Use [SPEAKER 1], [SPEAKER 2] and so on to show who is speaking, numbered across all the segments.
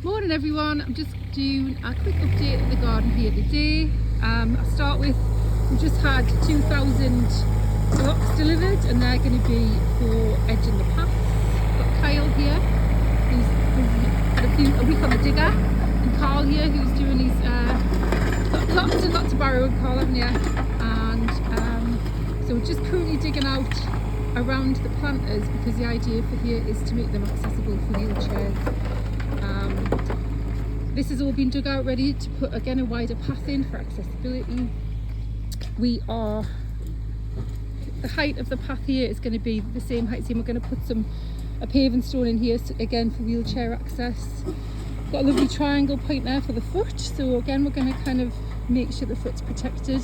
[SPEAKER 1] Morning everyone, I'm just doing a quick update of the garden here today. I'll start with, we just had 2,000 blocks delivered and they're going to be for edging the paths. Got Kyle here, who's had a week on the digger, and Carl here who's doing his, got lots and lots of barrow and Carl, haven't you? And so we're just currently digging out around the planters because the idea for here is to make them accessible for wheelchairs. This has all been dug out ready to put again a wider path in for accessibility. The height of the path here is going to be the same height, so we're going to put a paving stone in here again for wheelchair access. Got a lovely triangle point there for the foot, so again we're going to kind of make sure the foot's protected.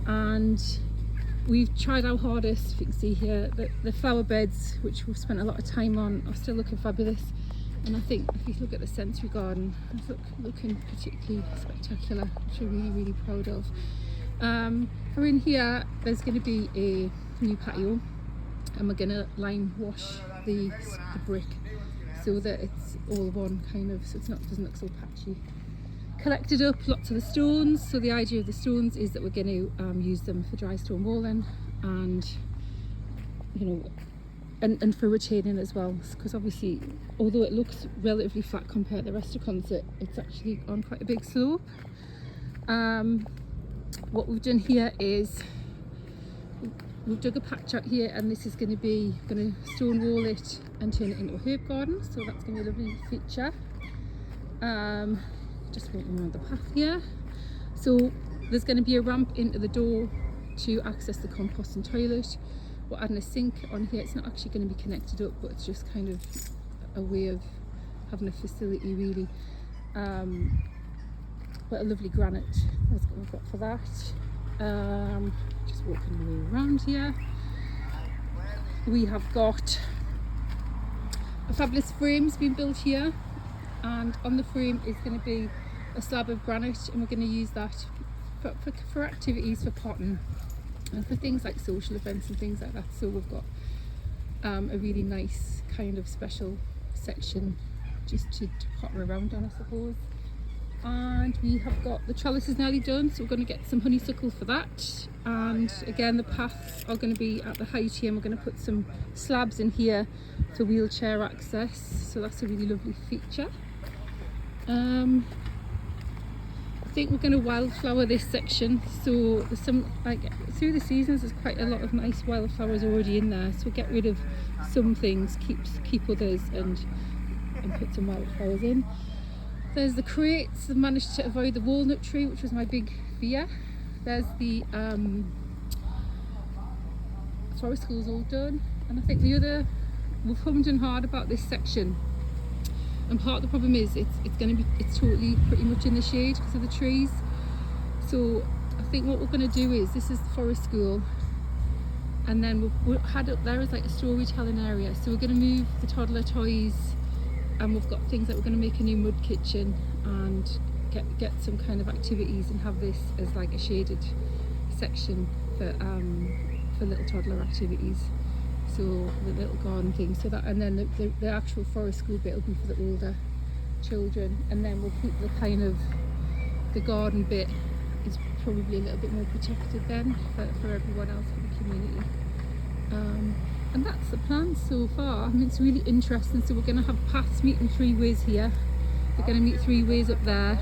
[SPEAKER 1] And we've tried our hardest. You can see here that the flower beds, which we've spent a lot of time on, are still looking fabulous. And I think if you look at the sensory garden, it's looking particularly spectacular, which we're really proud of. For in here, there's going to be a new patio, and we're going to lime wash the brick so that it's all one kind of, so doesn't look so patchy. Collected up lots of the stones, so the idea of the stones is that we're going to use them for dry stone walling, and and for retaining as well, because obviously although it looks relatively flat compared to the rest of Concert, it's actually on quite a big slope. What we've done here is we've dug a patch out here, and this is going to stone wall it and turn it into a herb garden, so that's going to be a lovely feature. Just walking around the path here, so there's going to be a ramp into the door to access the compost and toilet. We're adding a sink on here. It's not actually going to be connected up, but it's just kind of a way of having a facility really. But a lovely granite is what we've got for that. Just walking the way around here. We have got a fabulous frame's been built here, and on the frame is going to be a slab of granite, and we're going to use that for activities for potting and for things like social events and things like that. So we've got a really nice kind of special section just to potter around on, I suppose. And we have got the trellises nearly done, so we're going to get some honeysuckle for that. And again, the paths are going to be at the height here, and we're going to put some slabs in here for wheelchair access, so that's a really lovely feature. I think we're going to wildflower this section, so there's some, like through the seasons, there's quite a lot of nice wildflowers already in there, so we'll get rid of some things, keep others, and put some wildflowers in. There's the crates. I've managed to avoid the walnut tree, which was my big fear. There's the forest school's all done, and I think we've hummed and hard about this section. And part of the problem is it's totally pretty much in the shade because of the trees. So I think what we're going to do is, this is the forest school, and then we've had up there as like a storytelling area. So we're going to move the toddler toys, and we've got things like we're going to make a new mud kitchen and get some kind of activities, and have this as like a shaded section for little toddler activities. So the little garden thing, so that, and then the actual forest school bit will be for the older children, and then we'll keep the garden bit is probably a little bit more protected then for everyone else, for the community. And that's the plan so far. I mean, it's really interesting. So we're going to have paths meeting 3 ways here. They're going to meet 3 ways up there.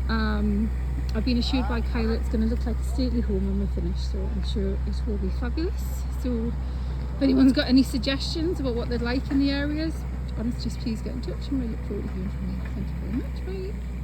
[SPEAKER 1] I've been assured by Kyla it's going to look like a stately home when we're finished, so I'm sure it will be fabulous. So if anyone's got any suggestions about what they'd like in the areas, honestly, just please get in touch, and we look forward to hearing from you. Thank you very much. Bye.